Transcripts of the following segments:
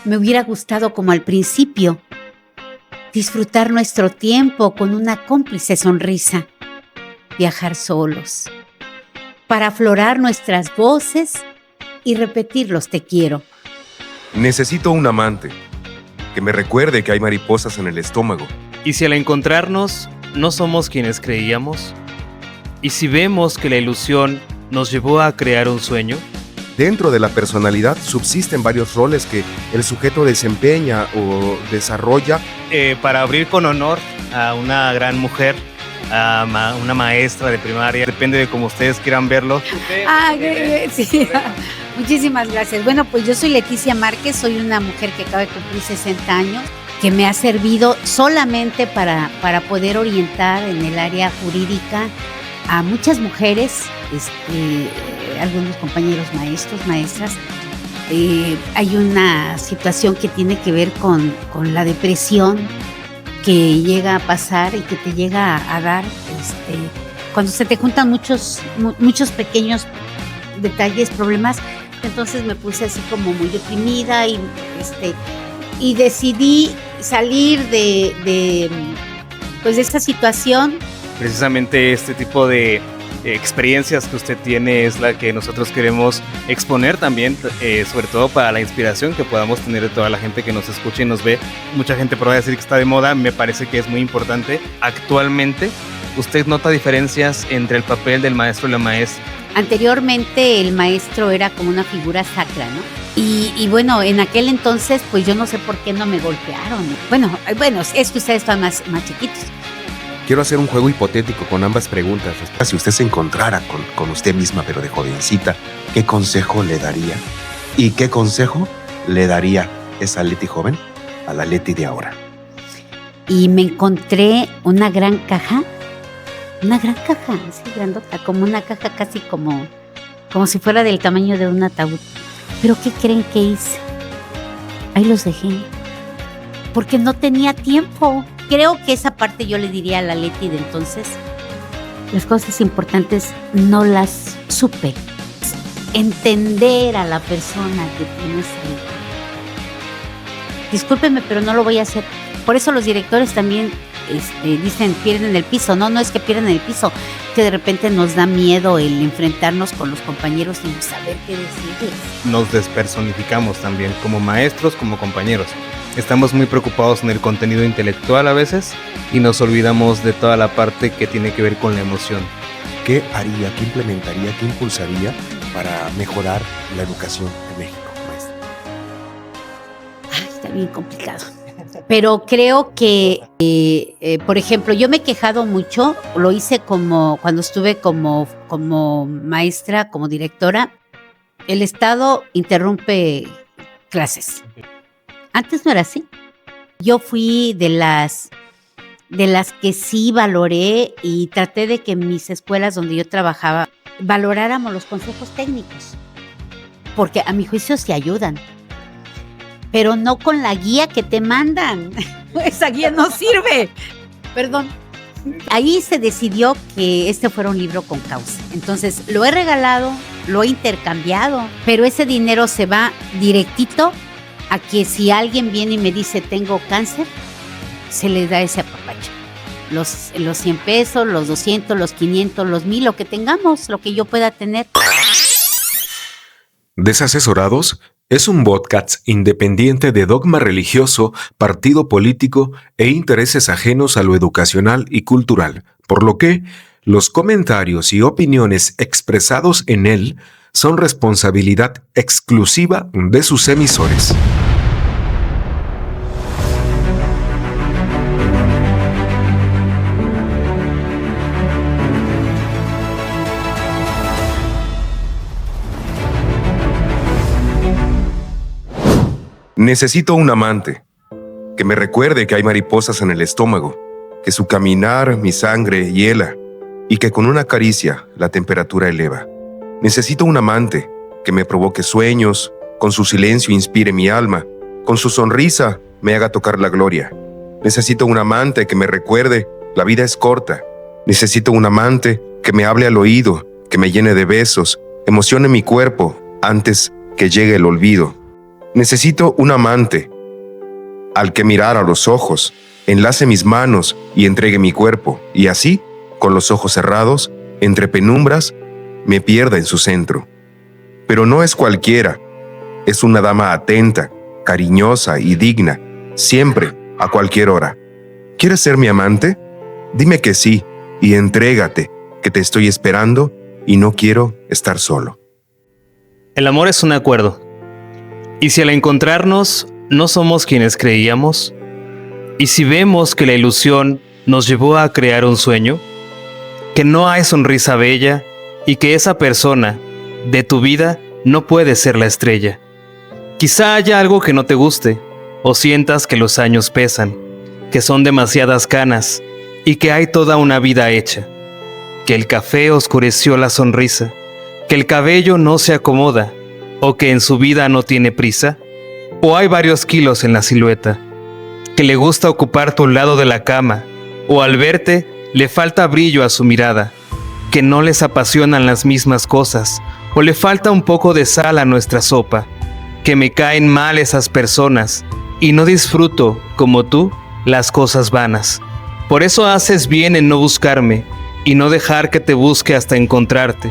Me hubiera gustado, como al principio, disfrutar nuestro tiempo con una cómplice sonrisa, viajar solos, para aflorar nuestras voces y repetir los te quiero. Necesito un amante que me recuerde que hay mariposas en el estómago. ¿Y si al encontrarnos no somos quienes creíamos? ¿Y si vemos que la ilusión nos llevó a crear un sueño? Dentro de la personalidad subsisten varios roles que el sujeto desempeña o desarrolla. Para abrir con honor a una gran mujer, a una maestra de primaria, depende de cómo ustedes quieran verlo. Sí. Muchísimas gracias. Bueno, pues yo soy Leticia Márquez, soy una mujer que acaba de cumplir 60 años, que me ha servido solamente para poder orientar en el área jurídica a muchas mujeres, algunos compañeros maestros, maestras. Hay una situación que tiene que ver con la depresión que llega a pasar y que te llega a dar cuando se te juntan muchos pequeños detalles, problemas. Entonces me puse así como muy deprimida y decidí salir de esta situación. Precisamente este tipo de experiencias que usted tiene es la que nosotros queremos exponer también, sobre todo para la inspiración que podamos tener de toda la gente que nos escucha y nos ve. Mucha gente podrá decir que está de moda, me parece que es muy importante. Actualmente, ¿usted nota diferencias entre el papel del maestro y la maestra? Anteriormente el maestro era como una figura sacra, ¿no? Y bueno, en aquel entonces, pues yo no sé por qué no me golpearon. Bueno, es que ustedes están más chiquitos. Quiero hacer un juego hipotético con ambas preguntas. Si usted se encontrara con usted misma, pero de jovencita, ¿qué consejo le daría? ¿Y qué consejo le daría esa Leti joven a la Leti de ahora? Y me encontré una gran caja, así grandota, como una caja casi como si fuera del tamaño de un ataúd. ¿Pero qué creen que hice? Ahí los dejé, porque no tenía tiempo. Creo que esa parte yo le diría a la Leti de entonces. Las cosas importantes no las supe. Entender a la persona que tienes ahí. Discúlpeme, pero no lo voy a hacer. Por eso los directores también dicen pierden el piso. No es que pierden el piso, que de repente nos da miedo el enfrentarnos con los compañeros y no saber qué decirles. Nos despersonificamos también, como maestros, como compañeros. Estamos muy preocupados en el contenido intelectual a veces y nos olvidamos de toda la parte que tiene que ver con la emoción. ¿Qué haría, qué implementaría, qué impulsaría para mejorar la educación en México, maestra? Está bien complicado. Pero creo que, por ejemplo, yo me he quejado mucho, lo hice cuando estuve como maestra, como directora. El Estado interrumpe clases. Antes no era así. Yo fui de las que sí valoré y traté de que en mis escuelas donde yo trabajaba valoráramos los consejos técnicos, porque a mi juicio sí ayudan, pero no con la guía que te mandan. Esa guía no sirve. Perdón. Ahí se decidió que fuera un libro con causa. Entonces lo he regalado, lo he intercambiado, pero ese dinero se va directito a que si alguien viene y me dice tengo cáncer, se le da ese apapacho. Los 100 pesos, los 200, los 500, los 1000, lo que tengamos, lo que yo pueda tener. Desasesorados es un podcast independiente de dogma religioso, partido político e intereses ajenos a lo educacional y cultural, por lo que los comentarios y opiniones expresados en él son responsabilidad exclusiva de sus emisores. Necesito un amante que me recuerde que hay mariposas en el estómago, que su caminar mi sangre hiela y que con una caricia la temperatura eleva. Necesito un amante que me provoque sueños, con su silencio inspire mi alma, con su sonrisa me haga tocar la gloria. Necesito un amante que me recuerde, la vida es corta. Necesito un amante que me hable al oído, que me llene de besos, emocione mi cuerpo antes que llegue el olvido. Necesito un amante al que mirar a los ojos, enlace mis manos y entregue mi cuerpo, y así, con los ojos cerrados, entre penumbras, me pierda en su centro. Pero no es cualquiera, es una dama atenta, cariñosa y digna, siempre, a cualquier hora. ¿Quieres ser mi amante? Dime que sí, y entrégate, que te estoy esperando y no quiero estar solo. El amor es un acuerdo. Y si al encontrarnos no somos quienes creíamos, y si vemos que la ilusión nos llevó a crear un sueño, que no hay sonrisa bella y que esa persona de tu vida no puede ser la estrella. Quizá haya algo que no te guste, o sientas que los años pesan, que son demasiadas canas y que hay toda una vida hecha, que el café oscureció la sonrisa, que el cabello no se acomoda, o que en su vida no tiene prisa, o hay varios kilos en la silueta, que le gusta ocupar tu lado de la cama, o al verte le falta brillo a su mirada, que no les apasionan las mismas cosas, o le falta un poco de sal a nuestra sopa, que me caen mal esas personas, y no disfruto, como tú, las cosas vanas. Por eso haces bien en no buscarme, y no dejar que te busque hasta encontrarte,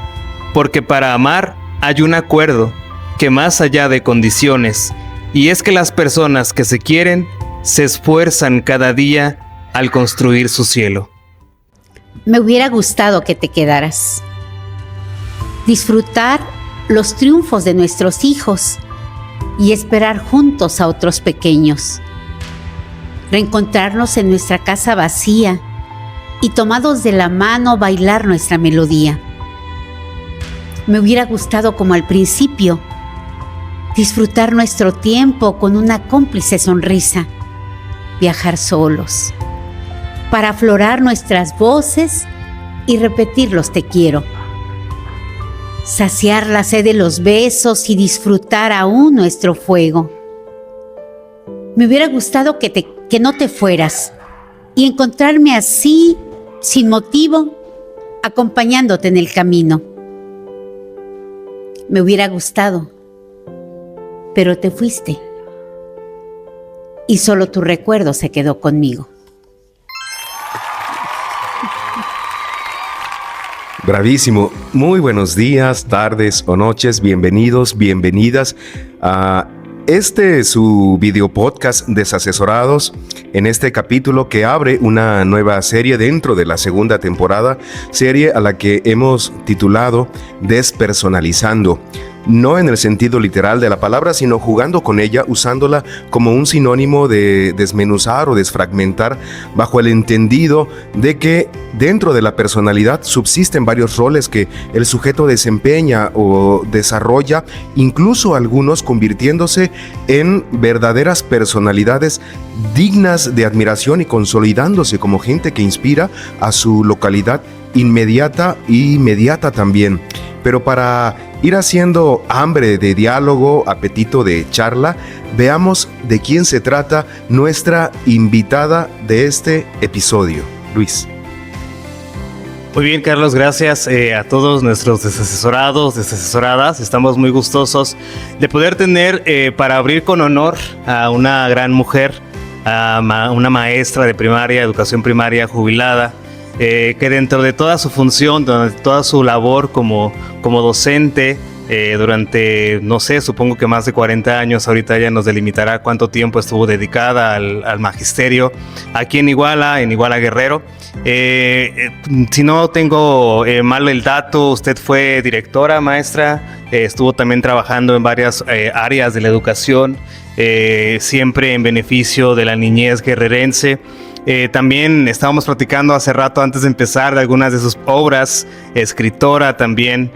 porque para amar hay un acuerdo, que más allá de condiciones, y es que las personas que se quieren se esfuerzan cada día al construir su cielo. Me hubiera gustado que te quedaras. Disfrutar los triunfos de nuestros hijos y esperar juntos a otros pequeños. Reencontrarnos en nuestra casa vacía y tomados de la mano bailar nuestra melodía. Me hubiera gustado, como al principio, disfrutar nuestro tiempo con una cómplice sonrisa, viajar solos, para aflorar nuestras voces y repetir los te quiero, saciar la sed de los besos y disfrutar aún nuestro fuego. Me hubiera gustado que no te fueras y encontrarme así, sin motivo, acompañándote en el camino. Me hubiera gustado, pero te fuiste y solo tu recuerdo se quedó conmigo. Bravísimo. Muy buenos días, tardes o noches. Bienvenidos, bienvenidas a su video podcast Desasesorados, en este capítulo que abre una nueva serie dentro de la segunda temporada, serie a la que hemos titulado Despersonalizando. No en el sentido literal de la palabra, sino jugando con ella, usándola como un sinónimo de desmenuzar o desfragmentar, bajo el entendido de que dentro de la personalidad subsisten varios roles que el sujeto desempeña o desarrolla, incluso algunos convirtiéndose en verdaderas personalidades dignas de admiración y consolidándose como gente que inspira a su localidad inmediata y mediata también. Pero para ir haciendo hambre de diálogo, apetito de charla, veamos de quién se trata nuestra invitada de este episodio. Luis. Muy bien, Carlos, gracias a todos nuestros desasesorados, desasesoradas. Estamos muy gustosos de poder tener para abrir con honor a una gran mujer, a una maestra de primaria, educación primaria jubilada, que dentro de toda su función, durante toda su labor como docente, durante, no sé, supongo que más de 40 años, ahorita ella nos delimitará cuánto tiempo estuvo dedicada al magisterio aquí en Iguala Guerrero. Si no tengo mal el dato, usted fue directora, maestra, estuvo también trabajando en varias áreas de la educación, siempre en beneficio de la niñez guerrerense. También estábamos platicando hace rato antes de empezar de algunas de sus obras, escritora también.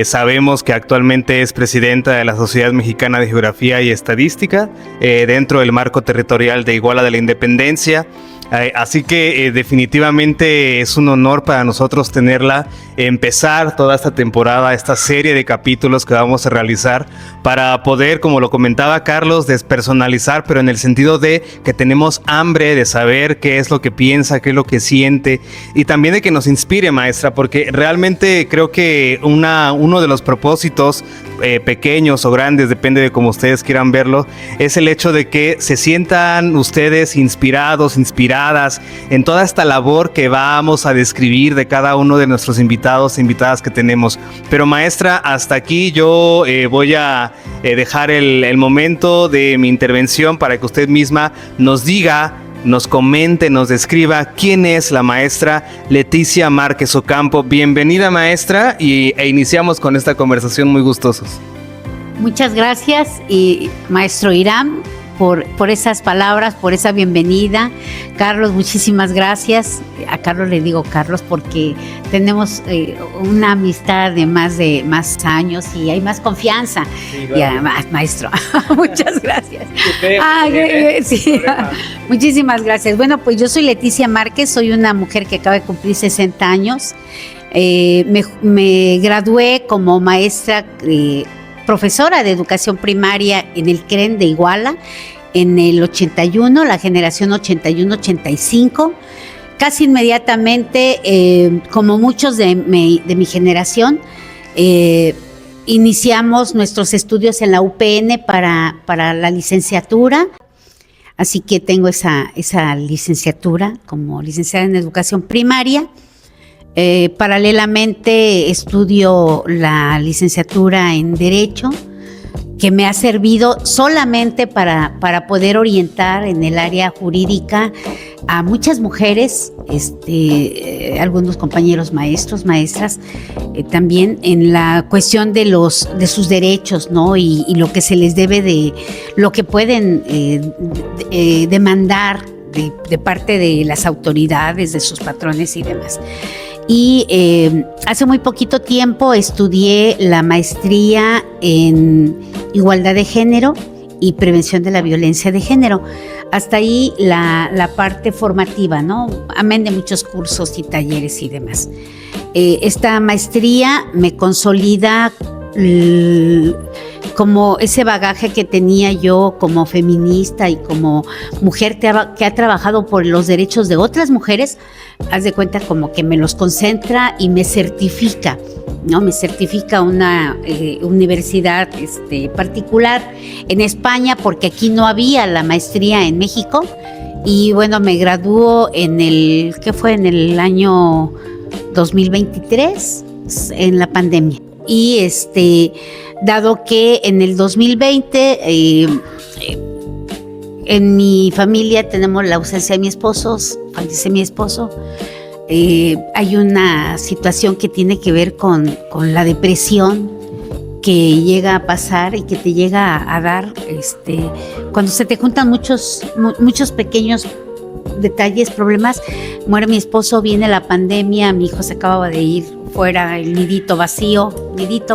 Sabemos que actualmente es presidenta de la Sociedad Mexicana de Geografía y Estadística dentro del marco territorial de Iguala de la Independencia. Así que definitivamente es un honor para nosotros tenerla, empezar toda esta temporada, esta serie de capítulos que vamos a realizar para poder, como lo comentaba Carlos, despersonalizar, pero en el sentido de que tenemos hambre de saber qué es lo que piensa, qué es lo que siente, y también de que nos inspire, maestra, porque realmente creo que uno de los propósitos pequeños o grandes, depende de cómo ustedes quieran verlo, es el hecho de que se sientan ustedes inspirados, inspiradas en toda esta labor que vamos a describir de cada uno de nuestros invitados e invitadas que tenemos. Pero maestra, hasta aquí yo voy a dejar el momento de mi intervención para que usted misma nos diga, nos comente, nos describa quién es la maestra Leticia Márquez Ocampo. Bienvenida, maestra, e iniciamos con esta conversación muy gustosos. Muchas gracias, y maestro Irán, por esas palabras, por esa bienvenida. Carlos, muchísimas gracias. A Carlos le digo Carlos porque tenemos una amistad de más años y hay más confianza. Sí, y además, maestro, muchas gracias. Sí, muchísimas gracias. Bueno, pues yo soy Leticia Márquez, soy una mujer que acaba de cumplir 60 años. Me gradué como maestra profesora de educación primaria en el CREN de Iguala en el 81, la generación 81-85. Casi inmediatamente, como muchos de mi generación, iniciamos nuestros estudios en la UPN para la licenciatura. Así que tengo esa licenciatura como licenciada en educación primaria. Paralelamente estudio la licenciatura en Derecho, que me ha servido solamente para poder orientar en el área jurídica a muchas mujeres, algunos compañeros maestros, maestras, también en la cuestión de sus derechos, ¿no? Y lo que se les debe lo que pueden demandar de parte de las autoridades, de sus patrones y demás. Y hace muy poquito tiempo estudié la maestría en Igualdad de Género y Prevención de la Violencia de Género. Hasta ahí la parte formativa, ¿no? Amén de muchos cursos y talleres y demás. Esta maestría me consolida como ese bagaje que tenía yo como feminista y como mujer que ha trabajado por los derechos de otras mujeres. Haz de cuenta como que me los concentra y me certifica, ¿no? Me certifica una universidad particular en España, porque aquí no había la maestría en México. Y bueno, me graduó en el año 2023, en la pandemia. Y dado que en el 2020 en mi familia tenemos la ausencia de mi esposo, fallece mi esposo, hay una situación que tiene que ver con la depresión que llega a pasar y que te llega a dar cuando se te juntan muchos pequeños detalles, problemas. Muere mi esposo, viene la pandemia, mi hijo se acababa de ir fuera, el nidito vacío,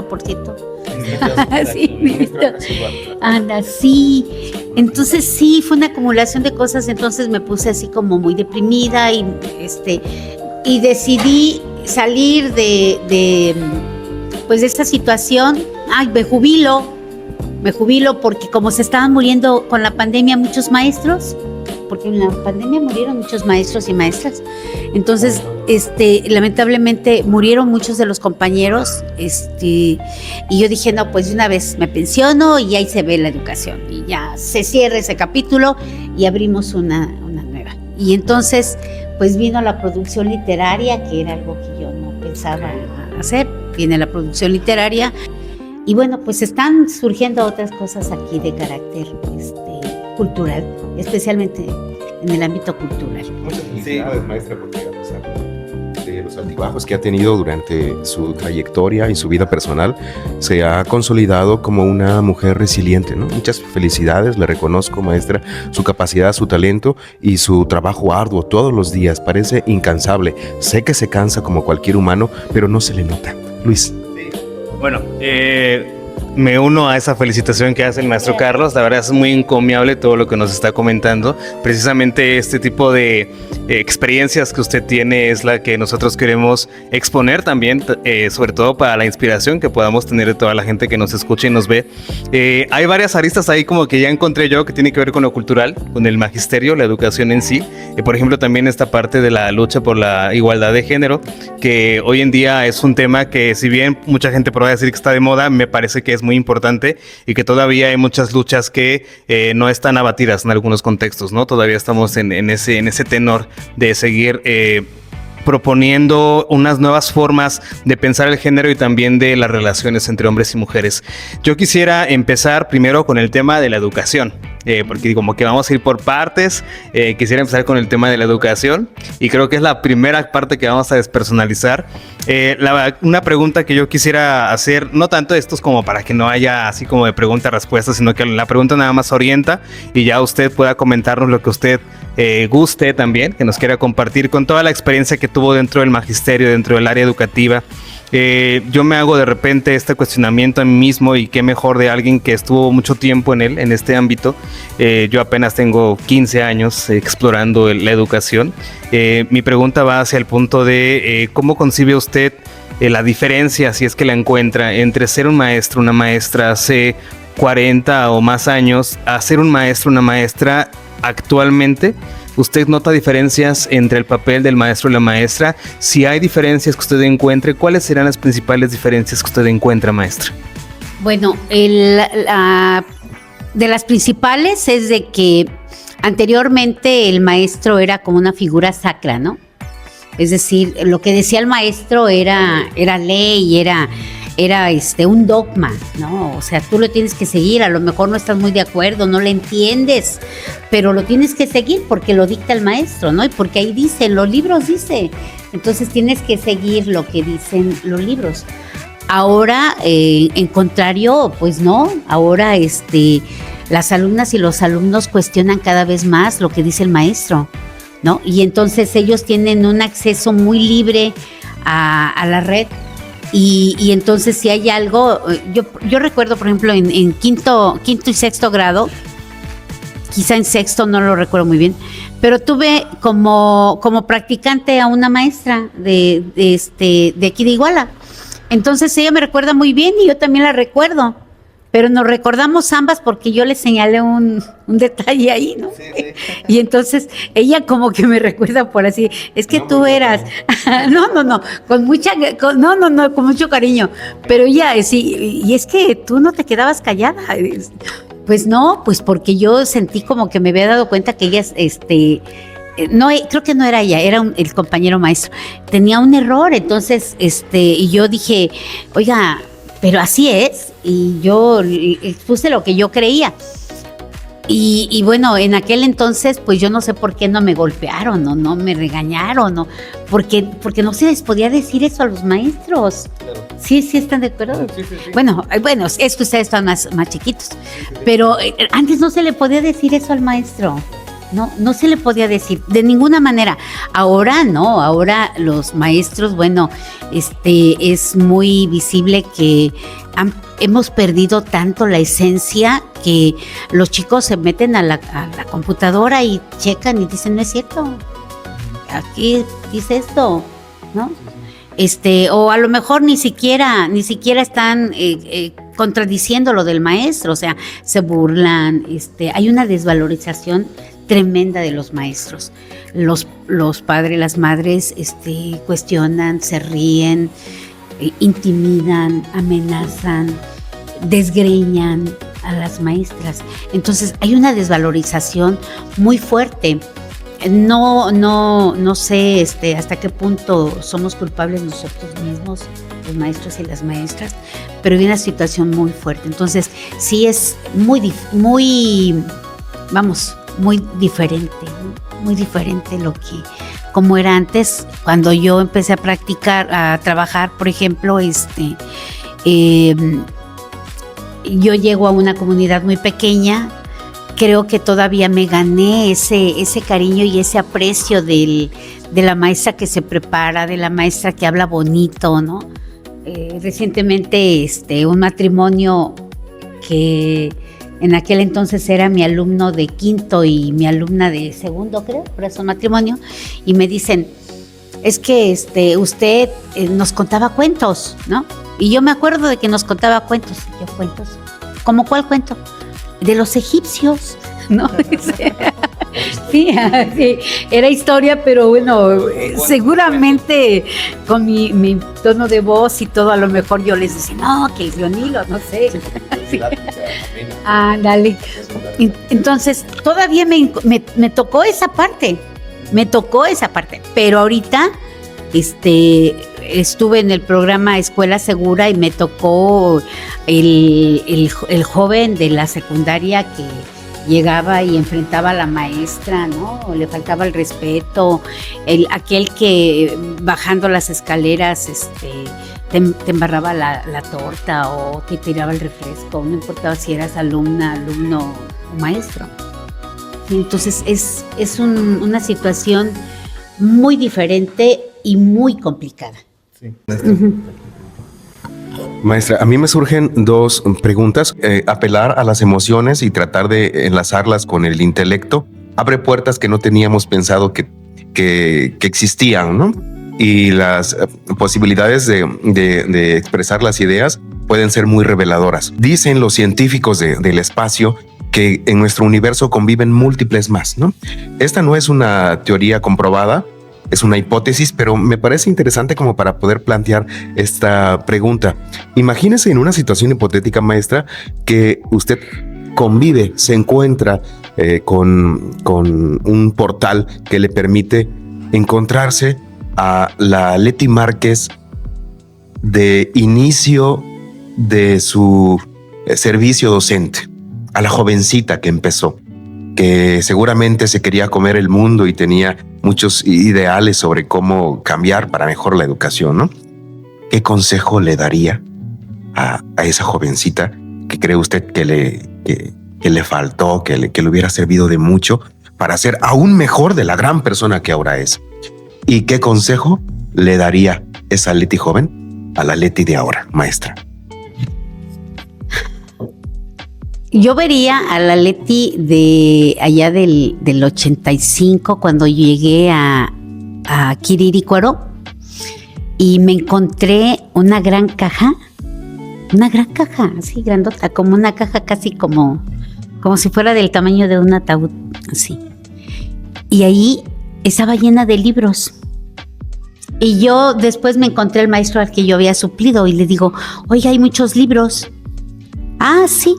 por cierto. Sí, nidito. Anda, sí. Entonces sí, fue una acumulación de cosas, entonces me puse así como muy deprimida y decidí salir de esta situación. Ay, me jubilo porque como se estaban muriendo con la pandemia muchos maestros, porque en la pandemia murieron muchos maestros y maestras. Entonces, lamentablemente murieron muchos de los compañeros, y yo dije, no, pues de una vez me pensiono y ahí se ve la educación y ya se cierra ese capítulo y abrimos una nueva. Y entonces, pues vino la producción literaria, que era algo que yo no pensaba hacer. Viene la producción literaria y bueno, pues están surgiendo otras cosas aquí de carácter cultural, especialmente en el ámbito cultural. Muchas felicidades, sí, maestra, porque a pesar de los altibajos que ha tenido durante su trayectoria y su vida personal, se ha consolidado como una mujer resiliente, ¿no? Muchas felicidades, le reconozco, maestra, su capacidad, su talento y su trabajo arduo todos los días. Parece incansable. Sé que se cansa como cualquier humano, pero no se le nota. Luis. Bueno, Me uno a esa felicitación que hace el maestro Carlos. La verdad es muy encomiable todo lo que nos está comentando. Precisamente este tipo de experiencias que usted tiene es la que nosotros queremos exponer también, sobre todo para la inspiración que podamos tener de toda la gente que nos escucha y nos ve. Hay varias aristas ahí como que ya encontré yo que tiene que ver con lo cultural, con el magisterio, la educación en sí. Por ejemplo, también esta parte de la lucha por la igualdad de género, que hoy en día es un tema que, si bien mucha gente podrá decir que está de moda, me parece que es muy importante y que todavía hay muchas luchas que no están abatidas en algunos contextos, ¿no? Todavía estamos en ese tenor de seguir proponiendo unas nuevas formas de pensar el género y también de las relaciones entre hombres y mujeres. Yo quisiera empezar primero con el tema de la educación, porque como que vamos a ir por partes. Quisiera empezar con el tema de la educación y creo que es la primera parte que vamos a despersonalizar. Una pregunta que yo quisiera hacer, no tanto esto es como para que no haya así como de pregunta-respuesta, sino que la pregunta nada más orienta y ya usted pueda comentarnos lo que usted guste también, que nos quiera compartir con toda la experiencia que tuvo dentro del magisterio, dentro del área educativa. Yo me hago de repente este cuestionamiento a mí mismo, y qué mejor de alguien que estuvo mucho tiempo en este ámbito. Yo apenas tengo 15 años explorando la educación. Mi pregunta va hacia el punto de cómo concibe usted la diferencia, si es que la encuentra, entre ser un maestro, una maestra hace 40 o más años, a ser un maestro, una maestra actualmente. ¿Usted nota diferencias entre el papel del maestro y la maestra? Si hay diferencias que usted encuentre, ¿cuáles serán las principales diferencias que usted encuentra, maestra? Bueno, de las principales es de que anteriormente el maestro era como una figura sacra, ¿no? Es decir, lo que decía el maestro era ley, era un dogma, ¿no? O sea, tú lo tienes que seguir, a lo mejor no estás muy de acuerdo, no le entiendes, pero lo tienes que seguir porque lo dicta el maestro, ¿no? Y porque ahí dice, los libros dice, entonces tienes que seguir lo que dicen los libros. Ahora, en contrario, pues no, ahora las alumnas y los alumnos cuestionan cada vez más lo que dice el maestro, ¿no? Y entonces ellos tienen un acceso muy libre a la red. Y entonces si hay algo, yo recuerdo, por ejemplo, en quinto y sexto grado, quizá en sexto no lo recuerdo muy bien, pero tuve como practicante a una maestra de aquí de Iguala. Entonces ella me recuerda muy bien y yo también la recuerdo, pero nos recordamos ambas porque yo le señalé un detalle ahí, ¿no? Sí, sí. Y entonces ella como que me recuerda por así, es que no, tú eras, no, con mucho cariño, pero ella sí, y es que tú no te quedabas callada. Pues no, pues porque yo sentí como que me había dado cuenta que ella, no, creo que no era ella, era el compañero maestro, tenía un error, entonces, y yo dije, oiga, pero así es, y yo expuse lo que yo creía. Y bueno, en aquel entonces, pues yo no sé por qué no me golpearon, no me regañaron, ¿no? Porque no se les podía decir eso a los maestros. Claro. Sí, están de acuerdo. Sí. Bueno, es que ustedes están más chiquitos, pero antes no se le podía decir eso al maestro. No se le podía decir de ninguna manera. Ahora no, ahora los maestros, bueno, es muy visible que hemos perdido tanto la esencia que los chicos se meten a la computadora y checan y dicen, no es cierto, aquí dice esto, ¿no? O a lo mejor ni siquiera están contradiciendo lo del maestro, o sea, se burlan, hay una desvalorización tremenda de los maestros. Los padres, las madres cuestionan, se ríen, intimidan, amenazan, desgreñan a las maestras. Entonces hay una desvalorización muy fuerte. No sé hasta qué punto somos culpables nosotros mismos, los maestros y las maestras, pero hay una situación muy fuerte. Entonces sí es muy diferente, ¿no? Muy diferente como era antes. Cuando yo empecé a trabajar, por ejemplo, yo llego a una comunidad muy pequeña. Creo que todavía me gané ese cariño y ese aprecio de la maestra que se prepara, de la maestra que habla bonito, ¿no? Recientemente un matrimonio que en aquel entonces era mi alumno de quinto y mi alumna de segundo, creo, por eso matrimonio, y me dicen, es que usted nos contaba cuentos, ¿no? Y yo me acuerdo de que nos contaba cuentos. ¿Qué cuentos? ¿Cómo cuál cuento? De los egipcios, ¿no? Sí, era historia, pero bueno, seguramente con mi tono de voz y todo, a lo mejor yo les decía, no, que el Nilo, no sé. Sí. Dale. Entonces, todavía me tocó esa parte. Pero ahorita estuve en el programa Escuela Segura y me tocó el joven de la secundaria que llegaba y enfrentaba a la maestra, ¿no? Le faltaba el respeto, aquel que bajando las escaleras te embarraba la torta o te tiraba el refresco, no importaba si eras alumno o maestro. Entonces es una situación muy diferente y muy complicada. Sí. Uh-huh. Maestra, a mí me surgen dos preguntas. Apelar a las emociones y tratar de enlazarlas con el intelecto abre puertas que no teníamos pensado que existían, ¿no? Y las posibilidades de expresar las ideas pueden ser muy reveladoras. Dicen los científicos del espacio que en nuestro universo conviven múltiples más, ¿no? Esta no es una teoría comprobada, es una hipótesis, pero me parece interesante como para poder plantear esta pregunta. Imagínese en una situación hipotética, maestra, que usted convive, se encuentra con un portal que le permite encontrarse a la Leti Márquez de inicio de su servicio docente, a la jovencita que empezó, que seguramente se quería comer el mundo y tenía muchos ideales sobre cómo cambiar para mejor la educación, ¿no? ¿Qué consejo le daría a esa jovencita que cree usted que le faltó, que le hubiera servido de mucho para ser aún mejor de la gran persona que ahora es? ¿Y qué consejo le daría esa Leti joven a la Leti de ahora, maestra? Yo vería a la Leti de allá del 85, cuando llegué a Quiriricuaro, y me encontré una gran caja, así grandota, como una caja casi como si fuera del tamaño de un ataúd, así. Y ahí estaba llena de libros. Y yo después me encontré al maestro al que yo había suplido y le digo, oiga, hay muchos libros. Ah, sí.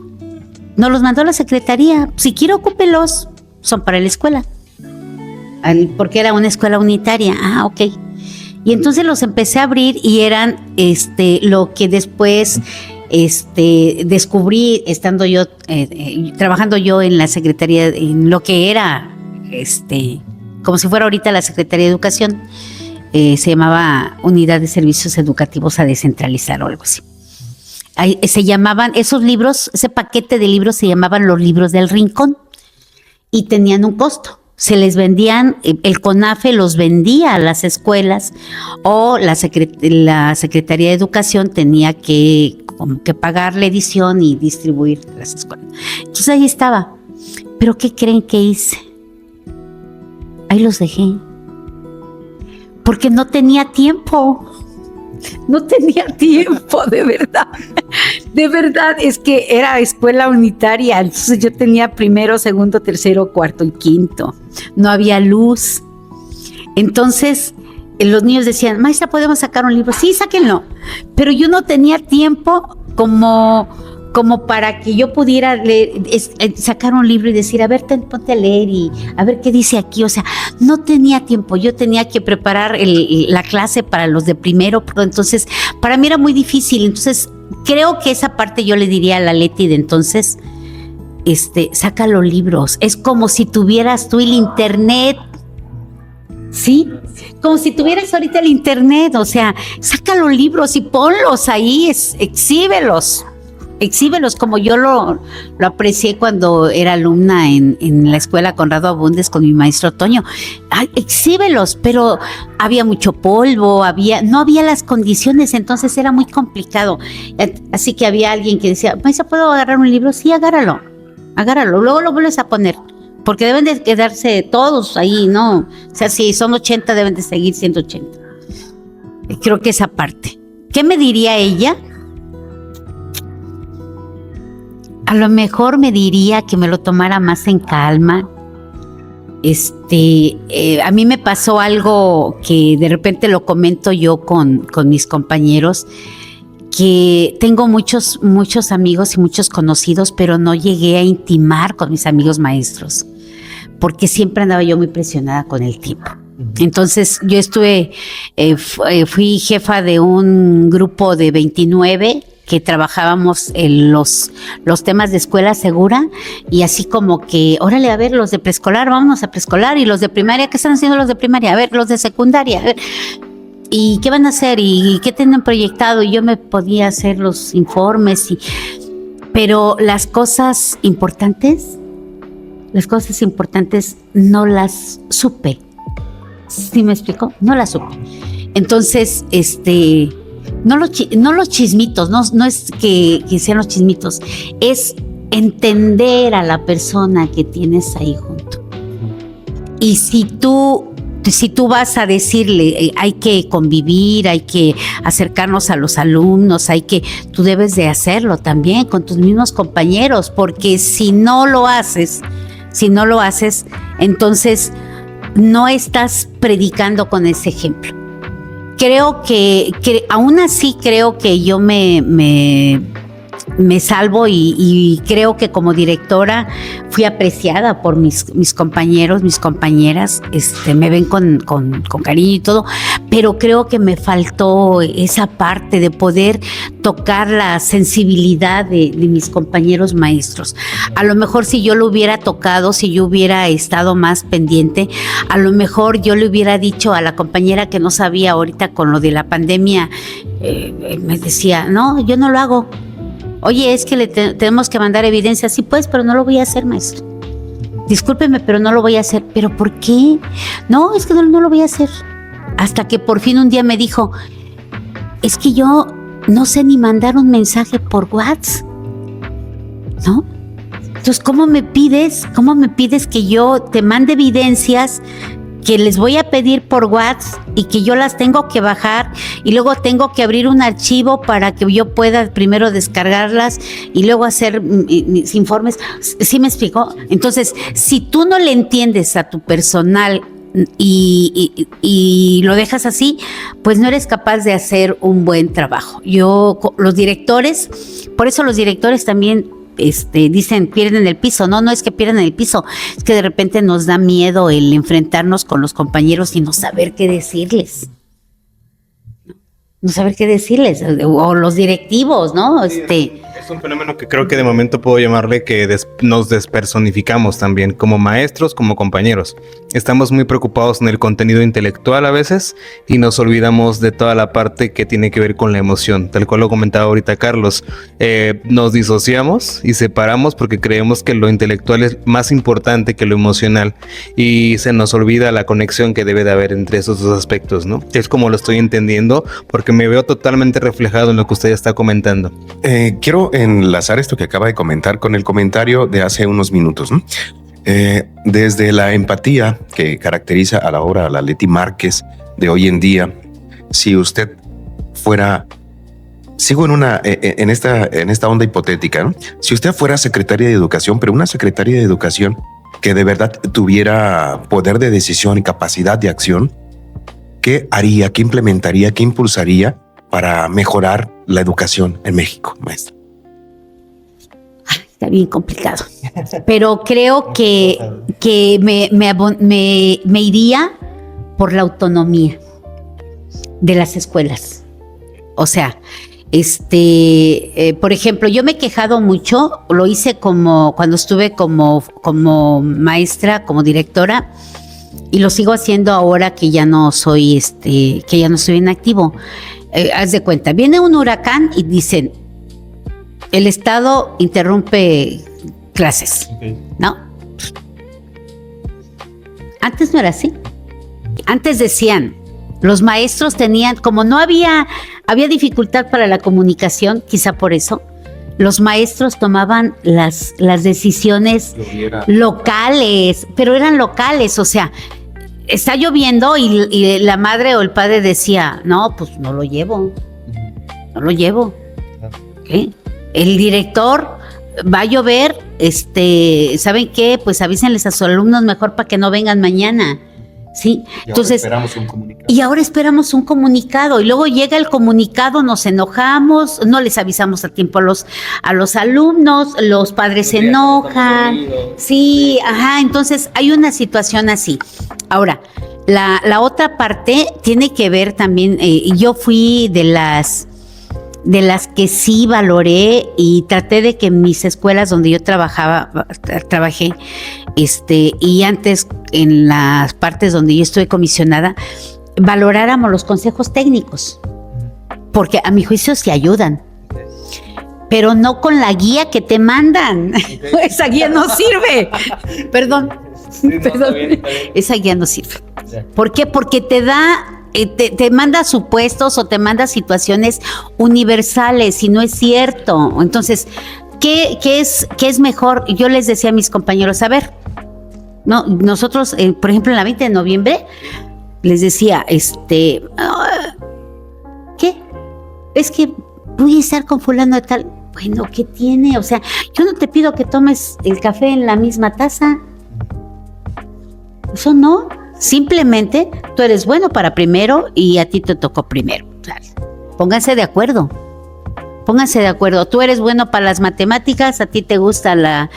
Nos los mandó la secretaría. Si quiere, ocúpelos. Son para la escuela. Porque era una escuela unitaria. Ah, ok. Y entonces los empecé a abrir y eran lo que después descubrí estando yo, trabajando yo en la secretaría, en lo que era, como si fuera ahorita la Secretaría de Educación. Se llamaba Unidad de Servicios Educativos a Descentralizar o algo así. Ahí se llamaban esos libros, ese paquete de libros se llamaban los libros del rincón y tenían un costo. Se les vendían, el CONAFE los vendía a las escuelas o la Secretaría de Educación tenía que pagar la edición y distribuir a las escuelas. Entonces ahí estaba. ¿Pero qué creen que hice? Ahí los dejé. Porque no tenía tiempo. No tenía tiempo, de verdad. De verdad, es que era escuela unitaria. Entonces yo tenía primero, segundo, tercero, cuarto y quinto. No había luz. Entonces los niños decían, maestra, ¿podemos sacar un libro? Sí, sáquenlo. Pero yo no tenía tiempo como para que yo pudiera leer, sacar un libro y decir, a ver, ponte a leer y a ver qué dice aquí. O sea, no tenía tiempo. Yo tenía que preparar la clase para los de primero. Entonces, para mí era muy difícil. Entonces, creo que esa parte yo le diría a la Leti de entonces, saca los libros. Es como si tuvieras tú el internet. ¿Sí? Como si tuvieras ahorita el internet. O sea, saca los libros y ponlos ahí, exhíbelos. exhíbelos como yo lo aprecié cuando era alumna en la escuela Conrado Abundes con mi maestro Toño. Ay, exhíbelos, pero había mucho polvo, no había las condiciones, entonces era muy complicado. Así que había alguien que decía, maestra, ¿puedo agarrar un libro? Sí, agárralo, luego lo vuelves a poner, porque deben de quedarse todos ahí, ¿no? O sea, si son 80, deben de seguir 180. Creo que esa parte. ¿Qué me diría ella? A lo mejor me diría que me lo tomara más en calma. A mí me pasó algo que de repente lo comento yo con mis compañeros, que tengo muchos amigos y muchos conocidos, pero no llegué a intimar con mis amigos maestros, porque siempre andaba yo muy presionada con el tiempo. Entonces yo fui jefa de un grupo de 29 que trabajábamos en los temas de escuela segura, y así como que, órale, a ver, los de preescolar, vámonos a preescolar, y los de primaria, ¿qué están haciendo los de primaria? A ver, los de secundaria, a ver, ¿y qué van a hacer? ¿Y qué tienen proyectado? Y yo me podía hacer los informes, pero las cosas importantes no las supe. ¿Sí me explico? No las supe. Entonces, no los chismitos, no es que sean los chismitos, es entender a la persona que tienes ahí junto. Y si tú vas a decirle, hay que convivir, hay que acercarnos a los alumnos, tú debes de hacerlo también con tus mismos compañeros, porque si no lo haces, entonces no estás predicando con ese ejemplo. Creo que aún así creo que yo me salvo, y creo que como directora fui apreciada por mis compañeros, mis compañeras, me ven con cariño y todo, pero creo que me faltó esa parte de poder tocar la sensibilidad de mis compañeros maestros. A lo mejor si yo lo hubiera tocado, si yo hubiera estado más pendiente, a lo mejor yo le hubiera dicho a la compañera que no sabía ahorita con lo de la pandemia, me decía, no, yo no lo hago. Oye, es que tenemos que mandar evidencia. Sí, pues, pero no lo voy a hacer, maestro. Discúlpeme, pero no lo voy a hacer. ¿Pero por qué? No, es que no lo voy a hacer. Hasta que por fin un día me dijo, es que yo no sé ni mandar un mensaje por WhatsApp, ¿no? Entonces, ¿cómo me pides que yo te mande evidencias que les voy a pedir por WhatsApp y que yo las tengo que bajar y luego tengo que abrir un archivo para que yo pueda primero descargarlas y luego hacer mis informes? ¿Sí me explico? Entonces, si tú no le entiendes a tu personal y lo dejas así, pues no eres capaz de hacer un buen trabajo. Los directores también dicen pierden el piso. No es que pierdan el piso, es que de repente nos da miedo el enfrentarnos con los compañeros y no saber qué decirles. O los directivos, ¿no? Es un fenómeno que creo que de momento puedo llamarle que nos despersonificamos también como maestros, como compañeros. Estamos muy preocupados en el contenido intelectual a veces y nos olvidamos de toda la parte que tiene que ver con la emoción, tal cual lo comentaba ahorita Carlos. Nos disociamos y separamos porque creemos que lo intelectual es más importante que lo emocional y se nos olvida la conexión que debe de haber entre esos dos aspectos, ¿no? Es como lo estoy entendiendo, porque me veo totalmente reflejado en lo que usted está comentando. Quiero enlazar esto que acaba de comentar con el comentario de hace unos minutos, ¿no? Desde la empatía que caracteriza a la obra, a la Leti Márquez de hoy en día, si usted fuera, sigo en esta onda hipotética, ¿no? Si usted fuera secretaria de Educación, pero una secretaria de Educación que de verdad tuviera poder de decisión y capacidad de acción, ¿qué haría, qué implementaría, qué impulsaría para mejorar la educación en México, maestra? Está bien complicado, pero creo que me iría por la autonomía de las escuelas. O sea, por ejemplo, yo me he quejado mucho, lo hice cuando estuve como maestra, como directora, y lo sigo haciendo ahora que ya no soy en activo. Haz de cuenta, viene un huracán y dicen, el Estado interrumpe clases, ¿no? Antes no era así. Antes decían, los maestros tenían, como no había dificultad para la comunicación, quizá por eso, los maestros tomaban las decisiones locales, pero eran locales, o sea, está lloviendo y la madre o el padre decía, no, pues no lo llevo. ¿Okay? El director, va a llover, ¿saben qué? Pues avísenles a sus alumnos mejor para que no vengan mañana. Sí, entonces esperamos un comunicado. Y ahora esperamos un comunicado y luego llega el comunicado, nos enojamos, no les avisamos a tiempo a los alumnos, los padres se enojan. Sí, ajá, entonces hay una situación así. Ahora, la otra parte tiene que ver también, yo fui de las que sí valoré y traté de que en mis escuelas donde yo trabajé, y antes en las partes donde yo estuve comisionada, valoráramos los consejos técnicos, porque a mi juicio sí ayudan, pero no con la guía que te mandan. Esa guía no sirve. Perdón. Está bien. Esa guía no sirve. ¿Por qué? Porque te da... Te manda supuestos o te manda situaciones universales y no es cierto. Entonces, ¿qué es mejor? Yo les decía a mis compañeros, a ver, no, nosotros, por ejemplo, en la 20 de noviembre, les decía, ¿qué? Es que voy a estar con fulano de tal. Bueno, ¿qué tiene? O sea, yo no te pido que tomes el café en la misma taza. Eso no. Simplemente tú eres bueno para primero y a ti te tocó primero. Pónganse de acuerdo. Tú eres bueno para las matemáticas, a ti te gusta la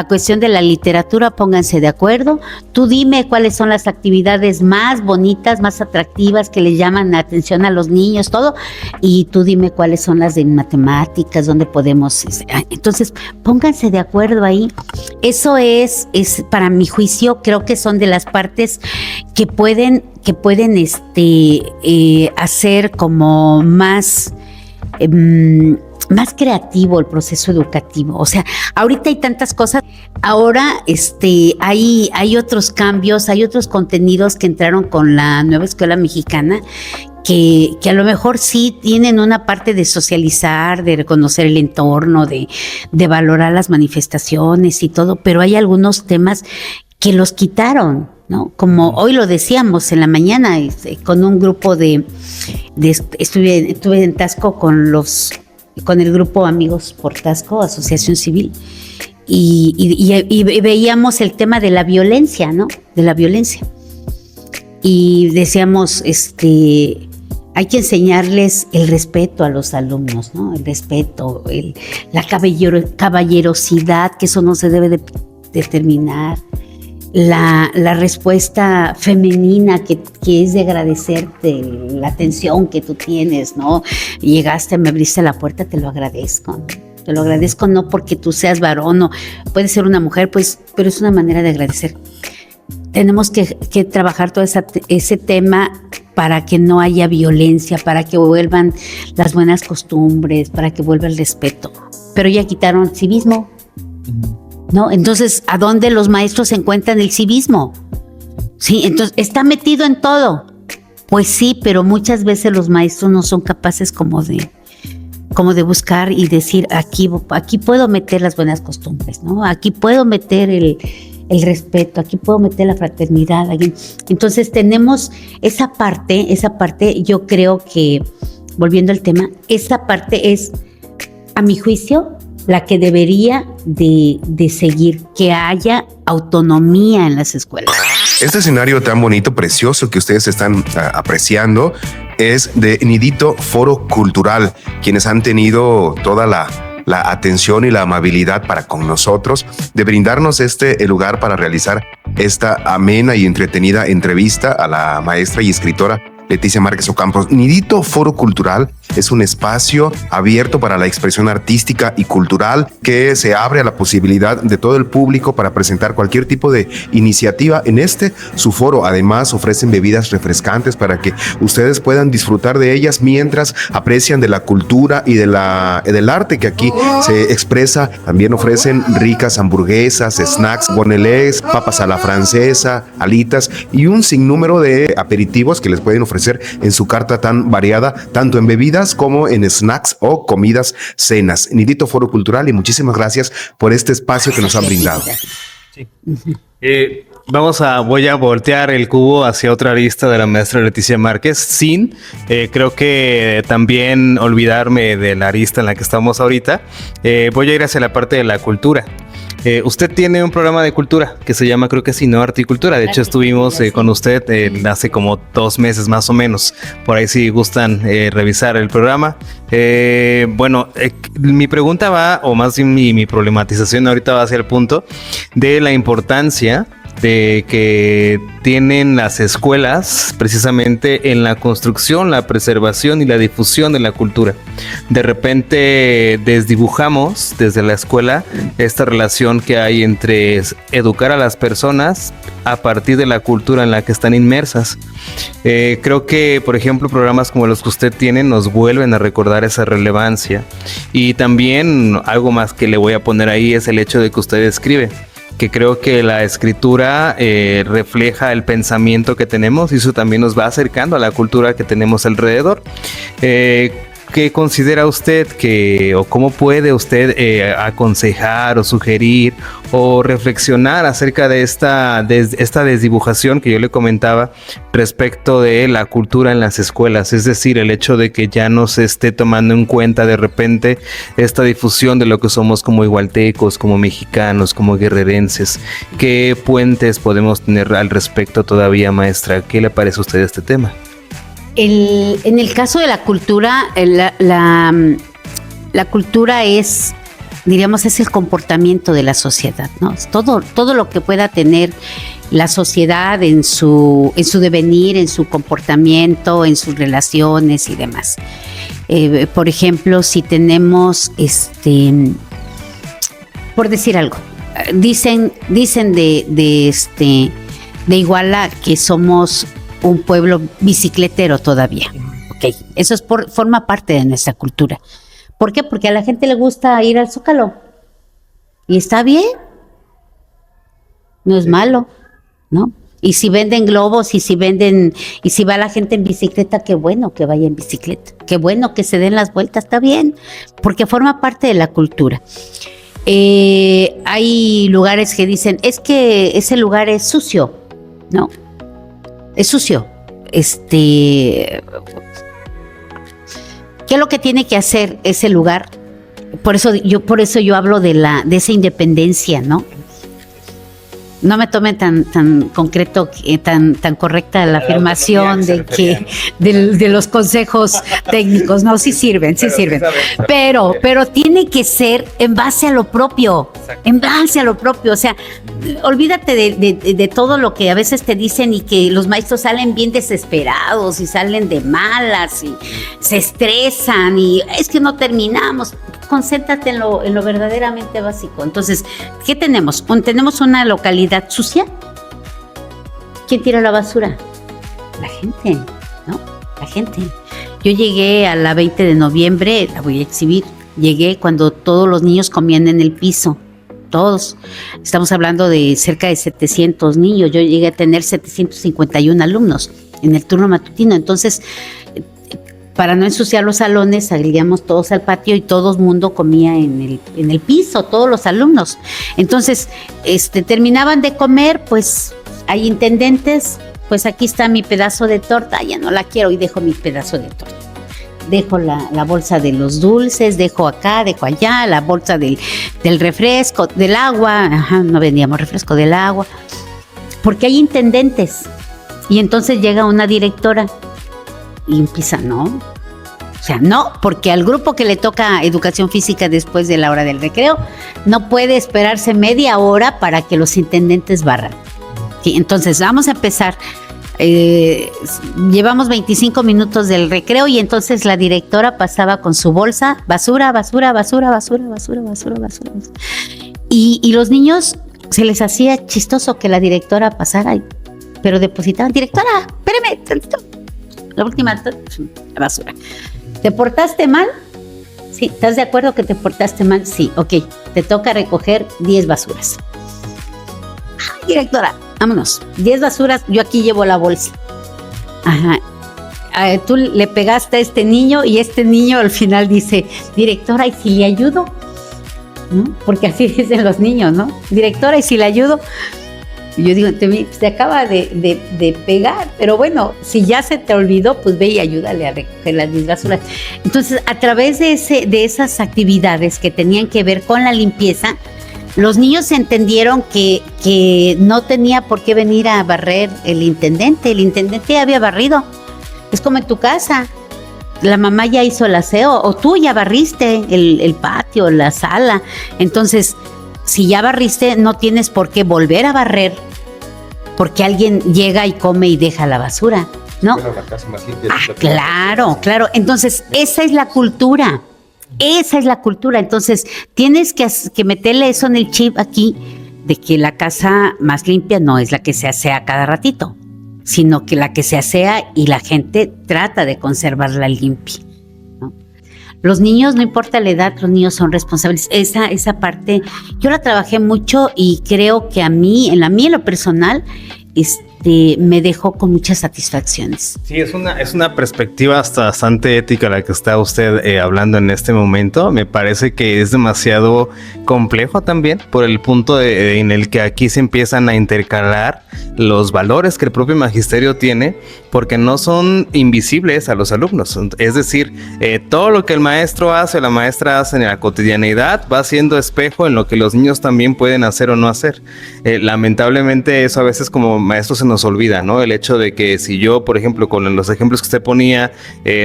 cuestión de la literatura, pónganse de acuerdo. Tú dime cuáles son las actividades más bonitas, más atractivas que les llaman la atención a los niños, todo. Y tú dime cuáles son las de matemáticas, donde podemos... Entonces, pónganse de acuerdo ahí. Eso es para mi juicio, creo que son de las partes que pueden hacer como más creativo el proceso educativo. O sea, ahorita hay tantas cosas. Ahora hay otros cambios, hay otros contenidos que entraron con la nueva escuela mexicana que a lo mejor sí tienen una parte de socializar, de reconocer el entorno, de valorar las manifestaciones y todo, pero hay algunos temas que los quitaron, ¿no? Como hoy lo decíamos en la mañana, con un grupo estuve en Tasco con el grupo Amigos por Tasco, Asociación Civil, y veíamos el tema de la violencia, ¿no? De la violencia. Y decíamos, hay que enseñarles el respeto a los alumnos, ¿no? El respeto, la caballerosidad, que eso no se debe de terminar. La respuesta femenina que es de agradecerte la atención que tú tienes, ¿no? Llegaste, me abriste la puerta, te lo agradezco. Te lo agradezco no porque tú seas varón o puede ser una mujer, pues, pero es una manera de agradecer. Tenemos que trabajar todo ese tema para que no haya violencia, para que vuelvan las buenas costumbres, para que vuelva el respeto. Pero ya quitaron civismo. ¿No? Entonces, ¿a dónde los maestros encuentran el civismo? Sí, entonces, ¿está metido en todo? Pues sí, pero muchas veces los maestros no son capaces como de buscar y decir, aquí puedo meter las buenas costumbres, ¿no? Aquí puedo meter el respeto, aquí puedo meter la fraternidad. Entonces, tenemos esa parte, yo creo que, volviendo al tema, esa parte es, a mi juicio, la que debería de seguir, que haya autonomía en las escuelas. Este escenario tan bonito, precioso que ustedes están apreciando es de Nidito Foro Cultural, quienes han tenido toda la atención y la amabilidad para con nosotros de brindarnos el lugar para realizar esta amena y entretenida entrevista a la maestra y escritora Leticia Márquez Ocampos. Nidito Foro Cultural es un espacio abierto para la expresión artística y cultural que se abre a la posibilidad de todo el público para presentar cualquier tipo de iniciativa en su foro. Además, ofrecen bebidas refrescantes para que ustedes puedan disfrutar de ellas mientras aprecian de la cultura y del arte que aquí se expresa. También ofrecen ricas hamburguesas, snacks, bonelés, papas a la francesa, alitas y un sinnúmero de aperitivos que les pueden ofrecer en su carta tan variada, tanto en bebidas como en snacks o comidas, cenas. Nidito Foro Cultural, y muchísimas gracias por este espacio que nos han brindado. Sí. Voy a voltear el cubo hacia otra arista de la maestra Leticia Márquez, creo que también olvidarme de la arista en la que estamos ahorita. Voy a ir hacia la parte de la cultura. Usted tiene un programa de cultura que se llama, creo que sí, ¿no? Articultura. De hecho, estuvimos con usted hace como 2 meses más o menos. Por ahí si gustan revisar el programa. Mi pregunta va, o más bien mi problematización ahorita va hacia el punto de la importancia de que tienen las escuelas precisamente en la construcción, la preservación y la difusión de la cultura. De repente desdibujamos desde la escuela esta relación que hay entre educar a las personas a partir de la cultura en la que están inmersas. Creo que, por ejemplo, programas como los que usted tiene nos vuelven a recordar esa relevancia. Y también algo más que le voy a poner ahí es el hecho de que usted escribe, que creo que la escritura refleja el pensamiento que tenemos y eso también nos va acercando a la cultura que tenemos alrededor. ¿Qué considera usted o cómo puede usted aconsejar o sugerir o reflexionar acerca de esta desdibujación que yo le comentaba respecto de la cultura en las escuelas? Es decir, el hecho de que ya no se esté tomando en cuenta de repente esta difusión de lo que somos como igualtecos, como mexicanos, como guerrerenses. ¿Qué puentes podemos tener al respecto todavía, maestra? ¿Qué le parece a usted este tema? En el caso de la cultura, la cultura es, diríamos, es el comportamiento de la sociedad, ¿no? Es todo lo que pueda tener la sociedad en su devenir, en su comportamiento, en sus relaciones y demás. Por ejemplo, si tenemos, por decir algo, dicen de Iguala que somos un pueblo bicicletero todavía. Okay. Eso forma parte de nuestra cultura. ¿Por qué? Porque a la gente le gusta ir al Zócalo. Y está bien. No es malo, ¿no? Y si venden globos y si va la gente en bicicleta, qué bueno que vaya en bicicleta. Qué bueno que se den las vueltas, está bien. Porque forma parte de la cultura. Hay lugares que dicen, es que ese lugar es sucio, ¿no? Es sucio. ¿Qué es lo que tiene que hacer ese lugar? Por eso yo hablo de esa independencia, ¿no? No me tomen tan concreto, tan correcta la afirmación de los consejos técnicos. No, sí sirven. Pero tiene que ser en base a lo propio. En base a lo propio. O sea, olvídate de todo lo que a veces te dicen y que los maestros salen bien desesperados y salen de malas y se estresan y es que no terminamos. Concéntrate en lo verdaderamente básico. Entonces, ¿qué tenemos? Tenemos una localidad sucia. ¿Quién tira la basura? La gente, ¿no? La gente. Yo llegué a la 20 de noviembre, la voy a exhibir. Llegué cuando todos los niños comían en el piso. Todos. Estamos hablando de cerca de 700 niños. Yo llegué a tener 751 alumnos en el turno matutino. Entonces, para no ensuciar los salones, salíamos todos al patio y todo el mundo comía en el piso, todos los alumnos. Entonces, terminaban de comer, pues hay intendentes, pues aquí está mi pedazo de torta, ya no la quiero y dejo mi pedazo de torta. Dejo la bolsa de los dulces, dejo acá, dejo allá, la bolsa del refresco, del agua, no vendíamos refresco, del agua, porque hay intendentes. Y entonces llega una directora y empieza, no. O sea, no, porque al grupo que le toca educación física después de la hora del recreo, no puede esperarse media hora para que los intendentes barran. Sí, entonces vamos a empezar llevamos 25 minutos del recreo y entonces la directora pasaba con su bolsa, basura. Y los niños se les hacía chistoso que la directora pasara, pero depositaban, directora, espérame tantito. La última, la basura. ¿Te portaste mal? Sí, ¿estás de acuerdo que te portaste mal? Sí, ok, te toca recoger 10 basuras. Ay, directora, vámonos, 10 basuras, yo aquí llevo la bolsa. Ajá. Tú le pegaste a este niño y este niño al final dice, directora, ¿y si le ayudo? ¿No? Porque así dicen los niños, ¿no? Directora, ¿y si le ayudo? Y yo digo, te acaba de pegar, pero bueno, si ya se te olvidó, pues ve y ayúdale a recoger las 10 basuras. Entonces, a través de esas actividades que tenían que ver con la limpieza, los niños entendieron que no tenía por qué venir a barrer el intendente ya había barrido. Es como en tu casa, la mamá ya hizo el aseo o tú ya barriste el patio, la sala. Entonces, si ya barriste, no tienes por qué volver a barrer porque alguien llega y come y deja la basura, ¿no? Bueno, la casa más limpia. Claro. Entonces, esa es la cultura. Entonces, tienes que meterle eso en el chip aquí de que la casa más limpia no es la que se asea cada ratito, sino que la que se asea y la gente trata de conservarla limpia, ¿no? Los niños, no importa la edad, los niños son responsables. Esa parte, yo la trabajé mucho y creo que en lo personal, me dejó con muchas satisfacciones. Sí, es una perspectiva hasta bastante ética la que está usted hablando en este momento. Me parece que es demasiado complejo también por el punto en el que aquí se empiezan a intercalar los valores que el propio magisterio tiene, porque no son invisibles a los alumnos. Es decir, todo lo que el maestro hace o la maestra hace en la cotidianeidad va siendo espejo en lo que los niños también pueden hacer o no hacer. Lamentablemente eso a veces como maestros se nos olvida, ¿no? El hecho de que si yo, por ejemplo, con los ejemplos que usted ponía,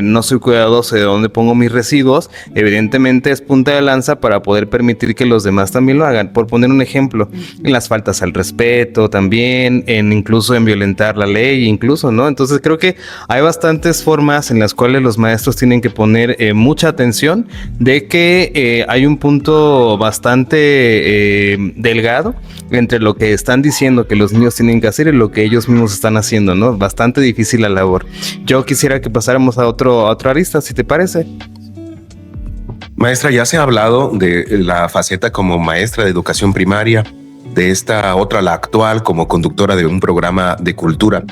no soy cuidadoso de dónde pongo mis residuos, evidentemente es punta de lanza para poder permitir que los demás también lo hagan. Por poner un ejemplo, en las faltas al respeto también, incluso en violentar la ley, incluso, ¿no? Entonces creo que hay bastantes formas en las cuales los maestros tienen que poner mucha atención de que hay un punto bastante delgado entre lo que están diciendo que los niños tienen que hacer y lo que ellos mismos están haciendo, ¿no? Bastante difícil la labor. Yo quisiera que pasáramos a otra arista, si te parece. Maestra, ya se ha hablado de la faceta como maestra de educación primaria, de esta otra, la actual, como conductora de un programa de cultura.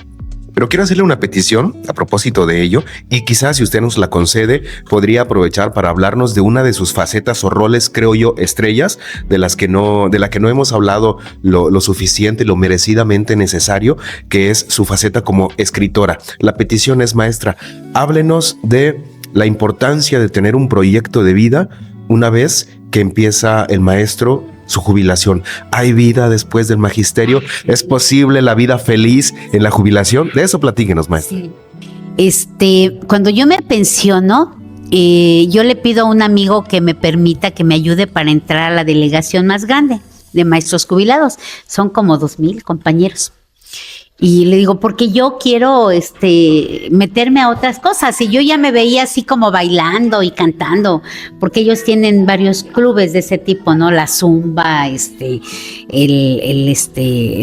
Pero quiero hacerle una petición a propósito de ello y quizás si usted nos la concede podría aprovechar para hablarnos de una de sus facetas o roles, creo yo, estrellas, de la que no hemos hablado lo suficiente, lo merecidamente necesario, que es su faceta como escritora. La petición es, maestra, háblenos de la importancia de tener un proyecto de vida una vez que empieza el maestro su jubilación. ¿Hay vida después del magisterio? ¿Es posible la vida feliz en la jubilación? De eso platíquenos, maestra. Sí. Cuando yo me pensiono, yo le pido a un amigo que me permita que me ayude para entrar a la delegación más grande de maestros jubilados. Son como 2,000 compañeros. Y le digo, porque yo quiero meterme a otras cosas. Y yo ya me veía así como bailando y cantando, porque ellos tienen varios clubes de ese tipo, ¿no? La zumba,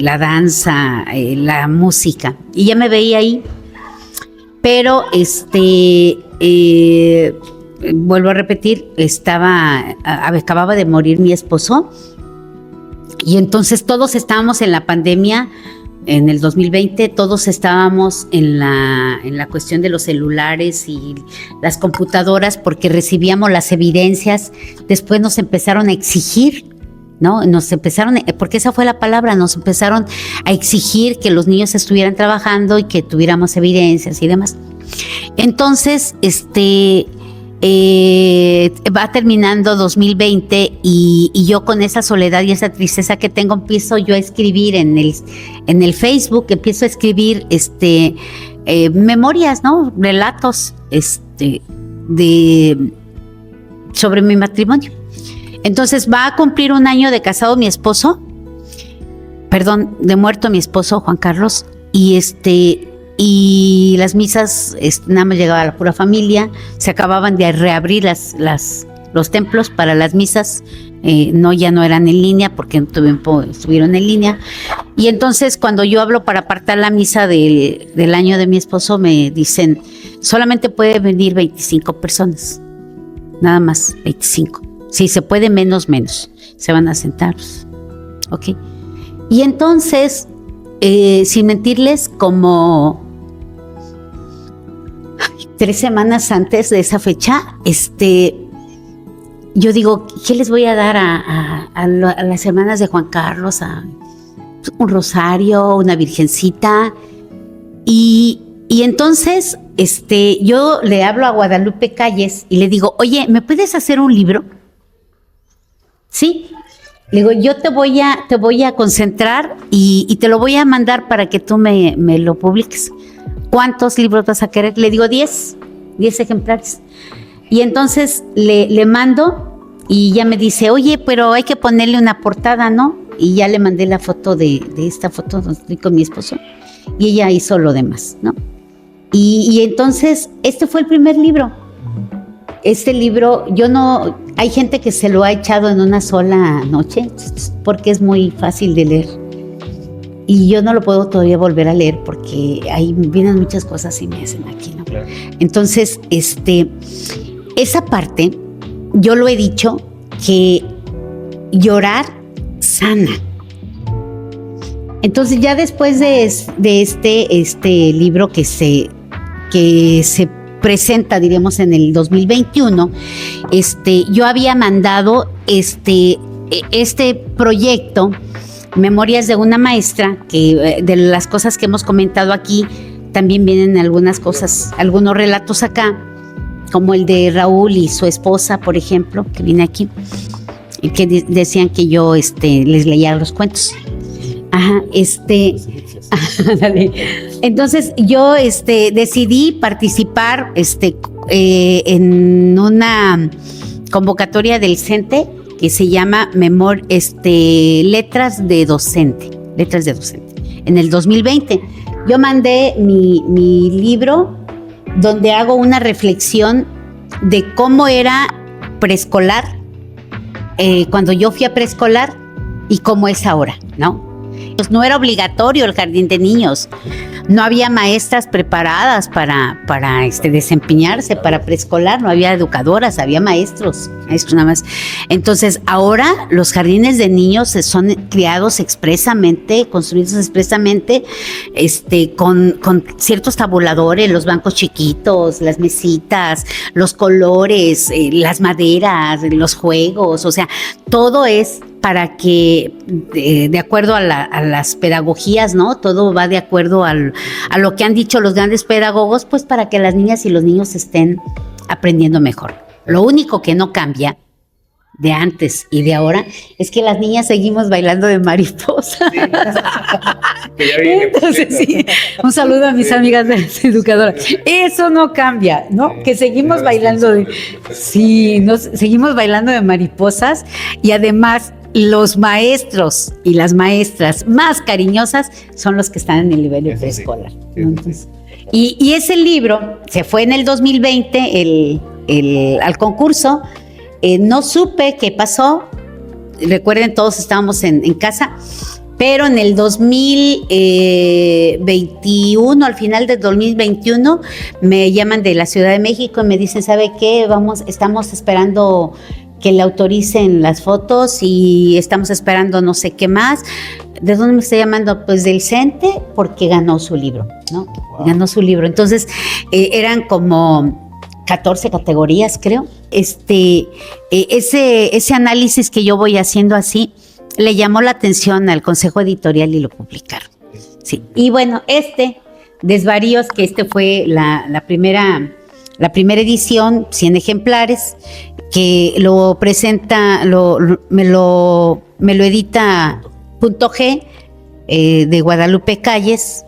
la danza, la música. Y ya me veía ahí. Pero vuelvo a repetir, acababa de morir mi esposo. Y entonces todos estábamos en la pandemia. En el 2020 todos estábamos en la cuestión de los celulares y las computadoras porque recibíamos las evidencias. Después nos empezaron a exigir, ¿no? Porque esa fue la palabra, nos empezaron a exigir que los niños estuvieran trabajando y que tuviéramos evidencias y demás. Entonces, va terminando 2020 y yo con esa soledad y esa tristeza que tengo empiezo yo a escribir en el Facebook, empiezo a escribir memorias, ¿no? Relatos sobre mi matrimonio. Entonces va a cumplir 1 año de casado mi esposo, de muerto mi esposo Juan Carlos, y y las misas nada más llegaba la pura familia, se acababan de reabrir los templos para las misas, ya no eran en línea porque un tiempo estuvieron en línea, y entonces cuando yo hablo para apartar la misa del año de mi esposo me dicen solamente puede venir 25 personas, nada más 25, si se puede menos, se van a sentar, ok, y entonces sin mentirles como 3 semanas antes de esa fecha, yo digo, ¿qué les voy a dar a las hermanas de Juan Carlos? Un rosario, una virgencita. Y entonces, yo le hablo a Guadalupe Calles y le digo, oye, ¿me puedes hacer un libro? Sí. Le digo, yo te voy a concentrar y te lo voy a mandar para que tú me lo publiques. ¿Cuántos libros vas a querer? Le digo 10 ejemplares. Y entonces le mando y ya me dice, oye, pero hay que ponerle una portada, ¿no? Y ya le mandé la foto de esta foto donde estoy con mi esposo. Y ella hizo lo demás, ¿no? Y entonces, este fue el primer libro. Este libro, hay gente que se lo ha echado en una sola noche porque es muy fácil de leer. Y yo no lo puedo todavía volver a leer porque ahí vienen muchas cosas y me hacen aquí, ¿no? Claro. Entonces, esa parte, yo lo he dicho, que llorar sana. Entonces, ya después de este libro que se presenta, diríamos, en el 2021, yo había mandado este proyecto, Memorias de una maestra, que de las cosas que hemos comentado aquí, también vienen algunas cosas, algunos relatos acá, como el de Raúl y su esposa, por ejemplo, que viene aquí, y que decían que yo les leía los cuentos. Ajá, entonces yo decidí participar en una convocatoria del CENTE que se llama Letras de Docente, en el 2020. Yo mandé mi libro donde hago una reflexión de cómo era preescolar, cuando yo fui a preescolar y cómo es ahora, ¿no? Pues no era obligatorio el jardín de niños, no había maestras preparadas para desempeñarse para preescolar, no había educadoras, había maestros nada más. Entonces ahora los jardines de niños son creados expresamente, construidos expresamente, con ciertos tabuladores, los bancos chiquitos, las mesitas, los colores, las maderas, los juegos, o sea, todo es para que, de acuerdo a las pedagogías, ¿no? Todo va de acuerdo a lo que han dicho los grandes pedagogos, pues para que las niñas y los niños estén aprendiendo mejor. Lo único que no cambia de antes y de ahora es que las niñas seguimos bailando de mariposa. Sí. Entonces, sí, un saludo a mis amigas de las educadoras. Eso no cambia, ¿no? Que seguimos bailando seguimos bailando de mariposas, y además los maestros y las maestras más cariñosas son los que están en el nivel de preescolar. Entonces, y ese libro se fue en el 2020 al concurso. No supe qué pasó. Recuerden, todos estábamos en casa, pero en el 2021, al final del 2021, me llaman de la Ciudad de México y me dicen, ¿sabe qué? Estamos esperando que le autoricen las fotos y estamos esperando no sé qué más. ¿De dónde me está llamando? Pues del CENTE, porque ganó su libro, ¿no? Wow. Ganó su libro. Entonces, eran como 14 categorías, creo. Ese análisis que yo voy haciendo así le llamó la atención al Consejo Editorial y lo publicaron. Sí. Y bueno, Desvaríos, que fue la primera edición, 100 ejemplares, que lo presenta, me lo edita Punto G, de Guadalupe Calles.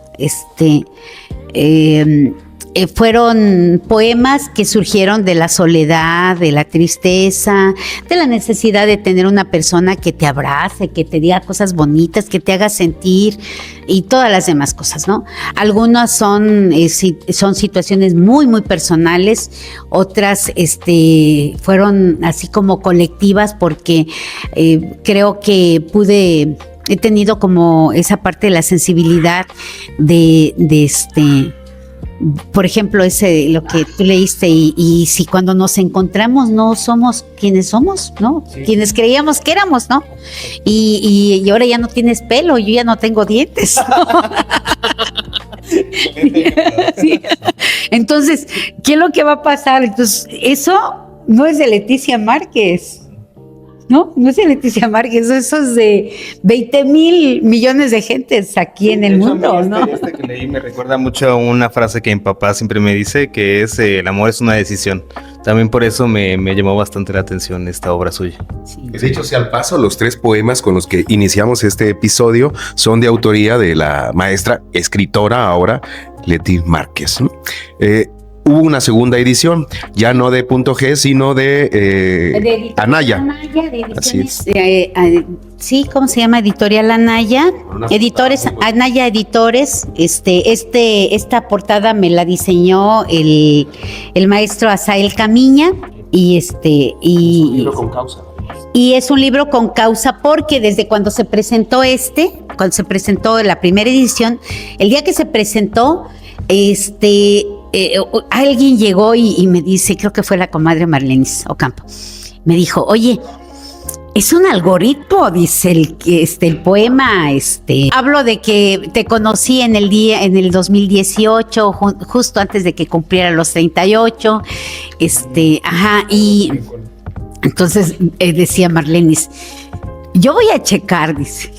fueron poemas que surgieron de la soledad, de la tristeza, de la necesidad de tener una persona que te abrace, que te diga cosas bonitas, que te haga sentir y todas las demás cosas, ¿no? Algunas son situaciones muy, muy personales, otras fueron así como colectivas porque creo que he tenido como esa parte de la sensibilidad por ejemplo, lo que tú leíste, y si cuando nos encontramos no somos quienes somos, ¿no? Sí. Quienes creíamos que éramos, ¿no? Y ahora ya no tienes pelo, yo ya no tengo dientes, ¿no? Sí. Entonces, ¿qué es lo que va a pasar? Entonces, eso no es de Leticia Márquez. No es de Leticia Márquez, eso es de 20,000 millones de gentes aquí en el mundo, ¿no? Este que leí me recuerda mucho a una frase que mi papá siempre me dice, que es el amor es una decisión. También por eso me llamó bastante la atención esta obra suya. Sí. De hecho, si al paso, los 3 poemas con los que iniciamos este episodio son de autoría de la maestra, escritora ahora, Leti Márquez. Hubo una segunda edición, ya no de Punto G, sino de Anaya. Anaya, de ediciones, sí, ¿cómo se llama? Editorial Anaya. Editores, Anaya Editores. Esta portada me la diseñó el maestro Asael Camiña y es un libro con causa. Y es un libro con causa porque desde cuando se presentó la primera edición, el día que se presentó, alguien llegó y me dice, creo que fue la comadre Marlenis Ocampo, me dijo, oye, es un algoritmo, dice el poema, hablo de que te conocí en el 2018, justo antes de que cumpliera los 38, y entonces decía Marlenis, yo voy a checar, dice,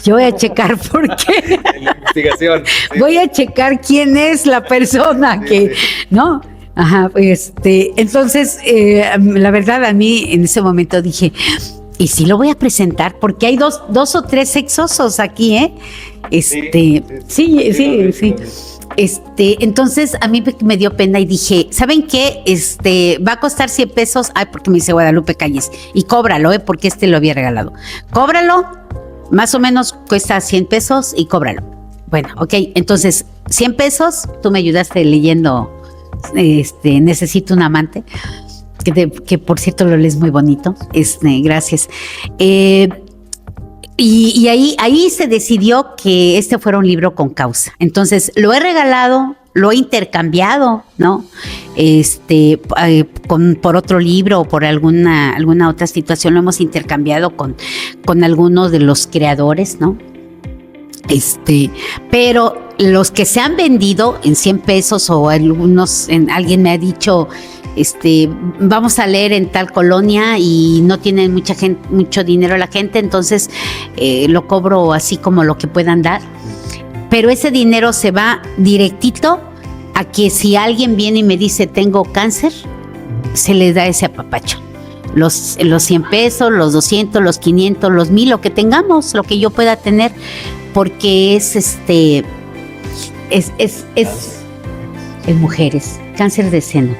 porque la investigación. Sí. Voy a checar quién es la persona que, ¿no? Ajá, entonces, la verdad a mí en ese momento dije, y sí lo voy a presentar, porque hay dos o tres sexosos aquí, ¿eh? Sí. Entonces a mí me dio pena y dije, ¿saben qué? Va a costar 100 pesos. Ay, porque me dice Guadalupe Calles. Y cóbralo, porque lo había regalado. Cóbralo, más o menos cuesta 100 pesos y cóbralo. Bueno, ok, entonces 100 pesos, tú me ayudaste leyendo Necesito un amante, que por cierto lo lees muy bonito. Gracias. Y ahí se decidió que fuera un libro con causa. Entonces lo he regalado, lo he intercambiado, ¿no? Por otro libro o por alguna otra situación lo hemos intercambiado con algunos de los creadores, ¿no? Pero los que se han vendido en 100 pesos o alguien me ha dicho, vamos a leer en tal colonia y no tienen mucho dinero la gente, entonces lo cobro así como lo que puedan dar, pero ese dinero se va directito a que si alguien viene y me dice tengo cáncer, se le da ese apapacho, los 100 pesos, los 200, los 500, los 1000, lo que tengamos, lo que yo pueda tener, porque es mujeres, cáncer de seno.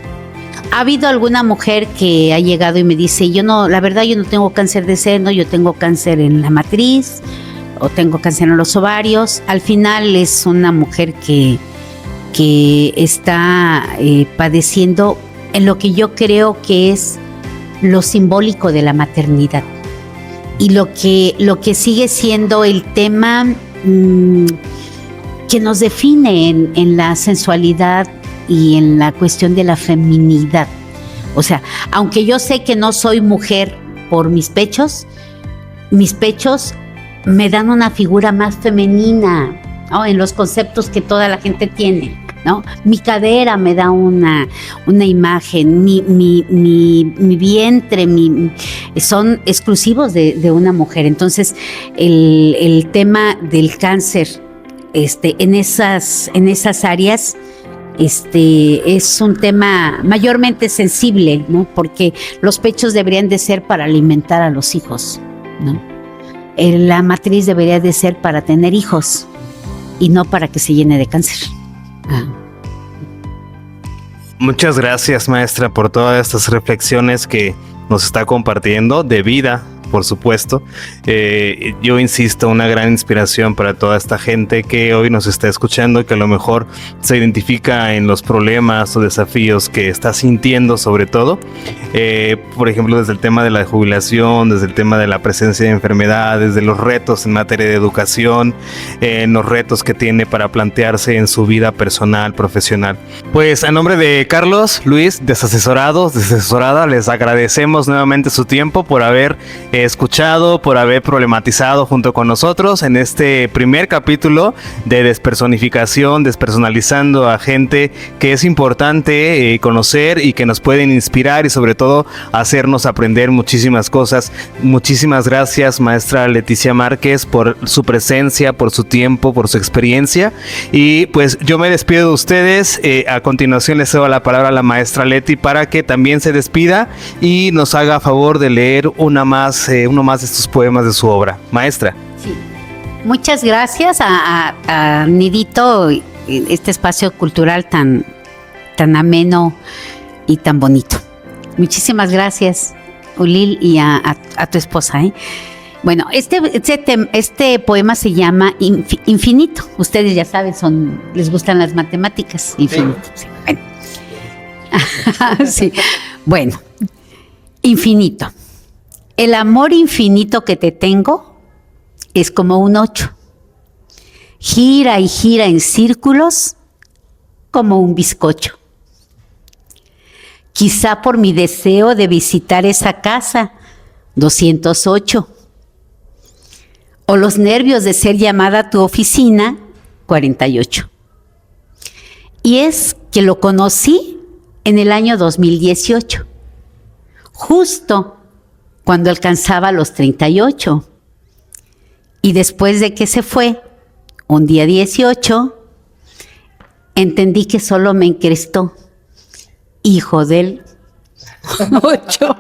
¿Ha habido alguna mujer que ha llegado y me dice, la verdad yo no tengo cáncer de seno, yo tengo cáncer en la matriz o tengo cáncer en los ovarios? Al final es una mujer que está padeciendo en lo que yo creo que es lo simbólico de la maternidad y lo que sigue siendo el tema que nos define en la sensualidad y en la cuestión de la feminidad. O sea, aunque yo sé que no soy mujer por mis pechos me dan una figura más femenina, ¿no? En los conceptos que toda la gente tiene, ¿no? Mi cadera me da una imagen, mi vientre, son exclusivos de una mujer. Entonces, el tema del cáncer, en esas áreas, es un tema mayormente sensible, ¿no? Porque los pechos deberían de ser para alimentar a los hijos, ¿no? La matriz debería de ser para tener hijos y no para que se llene de cáncer. Muchas gracias, maestra, por todas estas reflexiones que nos está compartiendo de vida, por supuesto. Yo insisto, una gran inspiración para toda esta gente que hoy nos está escuchando, que a lo mejor se identifica en los problemas o desafíos que está sintiendo, sobre todo. Por ejemplo, desde el tema de la jubilación, desde el tema de la presencia de enfermedades, de los retos en materia de educación, los retos que tiene para plantearse en su vida personal, profesional. Pues a nombre de Carlos, Luis, desasesorada, les agradecemos nuevamente su tiempo por haber escuchado, por haber problematizado junto con nosotros en este primer capítulo de despersonificación, despersonalizando a gente que es importante conocer y que nos pueden inspirar y sobre todo hacernos aprender muchísimas cosas. Muchísimas gracias, maestra Leticia Márquez, por su presencia, por su tiempo, por su experiencia. Y pues yo me despido de ustedes. A continuación les cedo la palabra a la maestra Leti para que también se despida y nos haga favor de leer uno más de estos poemas de su obra. Maestra. Sí. Muchas gracias a Nidito, este espacio cultural tan ameno y tan bonito. Muchísimas gracias, Ulil, y a tu esposa. Bueno, este poema se llama Infinito. Ustedes ya saben, les gustan las matemáticas. Infinito. Sí. Bueno. Sí. Bueno, infinito. El amor infinito que te tengo es como un 8. Gira y gira en círculos como un bizcocho. Quizá por mi deseo de visitar esa casa 208. O los nervios de ser llamada a tu oficina 48. Y es que lo conocí en el año 2018. Justo cuando alcanzaba los 38. Y después de que se fue, un día 18, entendí que solo me encrestó, hijo del 8.